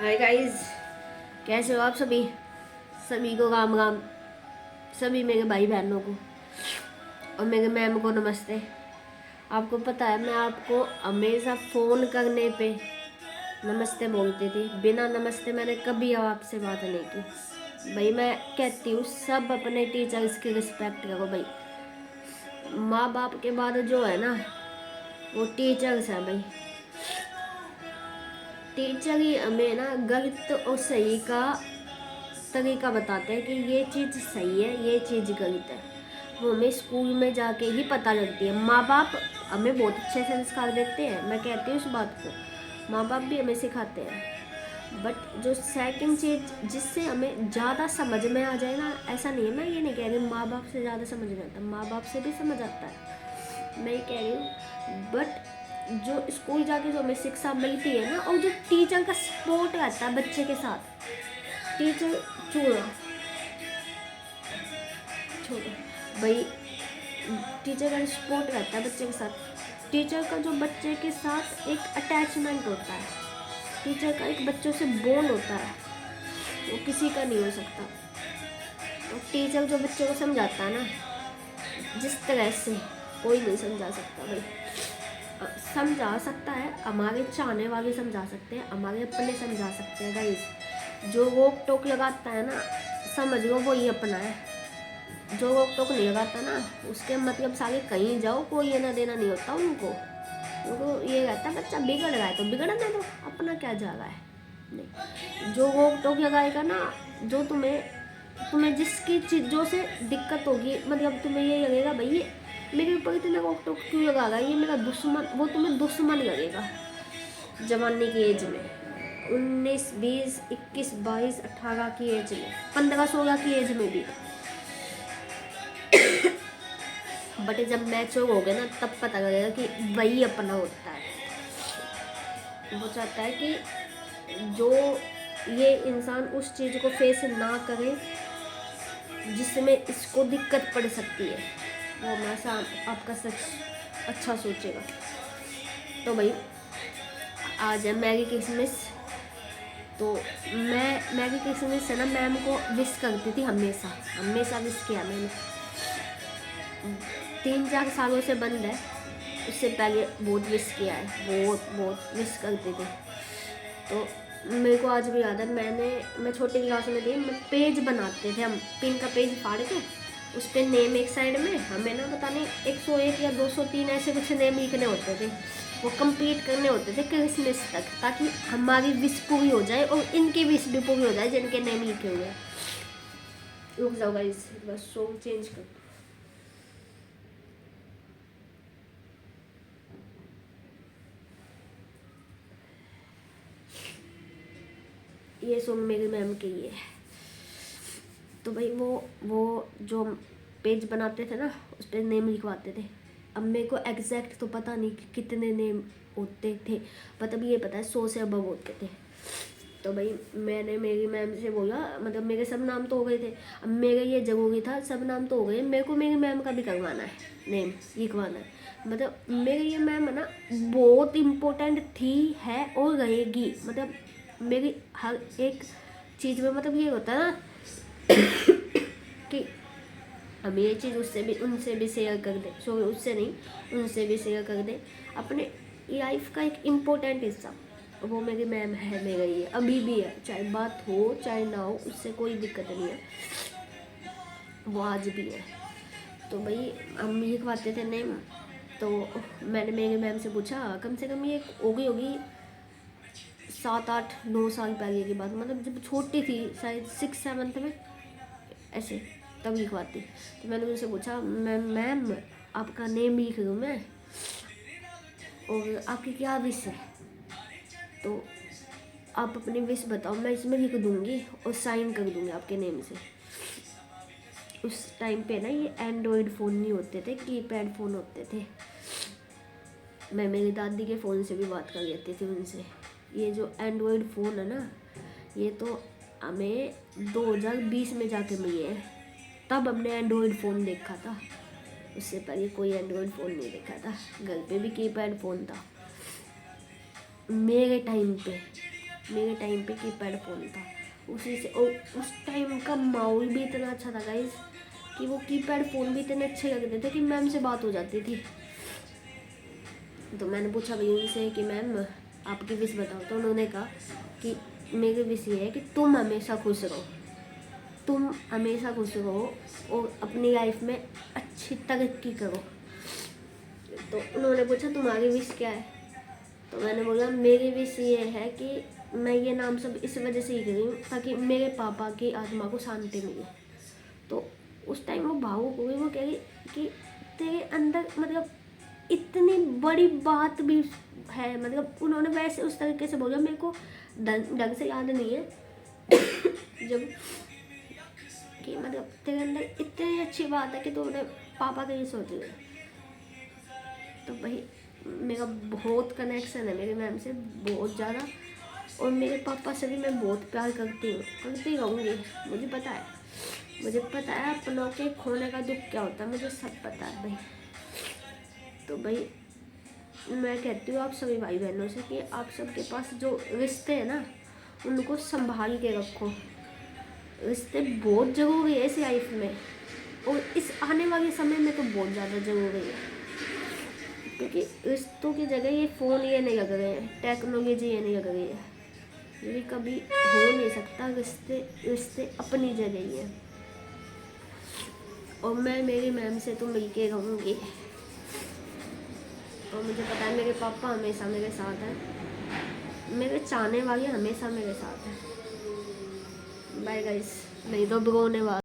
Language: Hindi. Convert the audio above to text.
हाय गाइस, कैसे हो आप सभी? सभी को राम राम। सभी मेरे भाई बहनों को और मेरे मैम को नमस्ते। आपको पता है मैं आपको हमेशा फ़ोन करने पे नमस्ते बोलती थी। बिना नमस्ते मैंने कभी आपसे बात नहीं की। भाई मैं कहती हूँ सब अपने टीचर्स की रिस्पेक्ट करो भाई। माँ बाप के बाद जो है ना वो टीचर्स है भाई। टीचर ही हमें ना गलत और सही का तरीका बताते हैं कि ये चीज़ सही है, ये चीज़ गलत है। वो हमें स्कूल में जाके ही पता लगती है। माँ बाप हमें बहुत अच्छे संस्कार देते हैं, मैं कहती हूँ इस बात को। माँ बाप भी हमें सिखाते हैं, बट जो सेकंड चीज़ जिससे हमें ज़्यादा समझ में आ जाए ना, ऐसा नहीं है, मैं ये नहीं कह रही माँ बाप से ज़्यादा समझ में आता, माँ बाप से भी समझ आता है, मैं ये कह रही हूँ। बट जो स्कूल जाके जो हमें शिक्षा मिलती है ना, और जो टीचर का सपोर्ट रहता है बच्चे के साथ, टीचर छोड़ो छोड़ो भाई, टीचर का सपोर्ट रहता है बच्चे के साथ। टीचर का जो बच्चे के साथ एक अटैचमेंट होता है, टीचर का एक बच्चों से बॉन्ड होता है, वो किसी का नहीं हो सकता। और टीचर जो बच्चों को समझाता है ना, जिस तरह से कोई नहीं समझा सकता भाई। समझा सकता है, हमारे चाहने वाले समझा सकते हैं, हमारे अपने समझा सकते हैं गाइस। जो रोक टोक लगाता है ना, समझ लो वो ही अपना है। जो रोक टोक नहीं लगाता ना, उसके मतलब सारे कहीं जाओ, कोई लेना देना नहीं होता उनको। ये रहता है बच्चा बिगड़ रहा है तो बिगड़ने दो, अपना क्या जा रहा है। नहीं, जो रोक टोक लगाएगा ना, जो तुम्हें जिसकी चीज़ों से दिक्कत होगी, मतलब तुम्हें ये लगेगा भाई ये मेरे ऊपर इतना रोक टोक क्यों लगा रहा है, ये मेरा दुश्मन, वो तुम्हें दुश्मन लगेगा। जवानी की एज में 19, 20, 21, 22, 18 की एज में, 15, 16 की एज में भी। बट जब मैच्योर हो गए ना, तब पता लगेगा कि वही अपना होता है। वो चाहता है कि जो ये इंसान उस चीज़ को फेस ना करे जिसमें इसको दिक्कत पड़ सकती है, वो हमेशा आपका सच अच्छा सोचेगा। तो भाई आज है मैरी क्रिसमस, तो मैं मैरी क्रिसमस से ना मैम को विश करती थी, हमेशा हमेशा विश किया मैंने। 3-4 सालों से बंद है, उससे पहले बहुत विश किया है, बहुत विश करती थी। तो मेरे को आज भी याद है, मैं छोटी क्लास में थी, मैं पेज बनाते थे हम, पिन का पेज फाड़ के उस पर नेम एक साइड में, हमें ना पता नहीं 101 या 203 ऐसे कुछ नेम लिखने होते थे, वो कंप्लीट करने होते थे क्रिसमस तक, ताकि हमारी विश पूरी हो जाए और इनकी विश भी पूरी हो जाए जिनके नेम लिखे हुए हैं। रुक जाओ गाइस, बस सॉन्ग चेंज कर। ये सॉन्ग मेरी मैम के लिए है। तो भाई वो जो पेज बनाते थे ना, उस पर नेम लिखवाते थे। अब मेरे को एग्जैक्ट तो पता नहीं कि कितने नेम होते थे, पर तब ये पता है 100 से अबव होते थे। तो भाई मैंने मेरी मैम से बोला, मतलब मेरे सब नाम तो हो गए थे, अब मेरे ये जरूरी था, सब नाम तो हो गए, मेरे को मेरी मैम का भी करवाना है, नेम लिखवाना है। मतलब मेरी ये मैम है ना, बहुत इम्पोर्टेंट थी, है और रहेगी। मतलब मेरी हर एक चीज़ में, मतलब ये होता है ना कि हम ये चीज़ उससे भी, उनसे भी शेयर कर दे, सॉरी उससे नहीं, उनसे भी शेयर कर दे, अपने लाइफ का एक इम्पोर्टेंट हिस्सा, वो मेरी मैम है मेरा, ये अभी भी है, चाहे बात हो चाहे ना हो, उससे कोई दिक्कत नहीं है, वो आज भी है। तो भाई हम लिखवाते थे नेम, तो मैंने मेरी मैम से पूछा, कम से कम ये होगी 7, 8, 9 साल पहले की बात, मतलब जब छोटी थी, शायद 6, 7 में ऐसे, तब लिखवाती। तो मैंने उनसे पूछा, मैम आपका नेम लिख दूँ मैं, और आपकी क्या विश है, तो आप अपनी विश बताओ, मैं इसमें लिख दूँगी और साइन कर दूँगी आपके नेम से। उस टाइम पे ना ये एंड्रॉयड फ़ोन नहीं होते थे, कीपैड फ़ोन होते थे। मैं मेरी दादी के फ़ोन से भी बात कर लेती थी उनसे। ये जो एंड्रॉयड फ़ोन है ना, ये तो हमें 2020 में जाके मिले हैं, तब हमने एंड्रॉयड फ़ोन देखा था, उससे पहले कोई एंड्रॉयड फ़ोन नहीं देखा था, घर पे भी कीपैड फ़ोन था मेरे टाइम पे। मेरे टाइम पे कीपैड फ़ोन था, उसी से। और उस टाइम का माहौल भी इतना अच्छा था गाइस कि वो कीपैड फ़ोन भी इतने अच्छे लगते थे कि मैम से बात हो जाती थी। तो मैंने पूछा भैया उनसे कि मैम आपकी विश बताओ। तो उन्होंने कहा कि मेरी विश ये है कि तुम हमेशा खुश रहो, तुम हमेशा खुश रहो और अपनी लाइफ में अच्छी तरक्की करो। तो उन्होंने पूछा तुम्हारी विश क्या है? तो मैंने बोला मेरी विश ये है कि मैं ये नाम सब इस वजह से ही कर रही हूँ ताकि मेरे पापा की आत्मा को शांति मिले। तो उस टाइम वो भावुक हो गई, वो कह रही कि तेरे अंदर मतलब इतनी बड़ी बात भी है। मतलब उन्होंने वैसे उस तरीके से बोला, मेरे को ढंग से याद नहीं है जब कि मतलब तेरे अंदर इतनी अच्छी बात है कि तू अपने पापा के लिए सोच रहे। तो भाई मेरा बहुत कनेक्शन है मेरी मैम से, बहुत ज़्यादा। और मेरे पापा से भी मैं बहुत प्यार करती हूँ, करती रहूँगी। मुझे पता है अपनों के खोने का दुख क्या होता है, मुझे सब पता है भाई। तो भाई मैं कहती हूँ आप सभी भाई बहनों से कि आप सबके पास जो रिश्ते हैं ना उनको संभाल के रखो। रिश्ते बहुत ज़रूरी है इस लाइफ में, और इस आने वाले समय में तो बहुत ज़्यादा ज़रूरी है, क्योंकि रिश्तों की जगह ये फ़ोन ये नहीं लग रहे हैं, टेक्नोलॉजी ये नहीं लग रही है, ये कभी हो नहीं सकता। रिश्ते अपनी जगह ही है। और मैं मेरी मैम से तो मिल के रहूँगी, और मुझे पता है मेरे पापा हमेशा मेरे साथ हैं, मेरे चाहने वाले हमेशा मेरे साथ हैं। बाय गाइस, नहीं तो रोने वाला।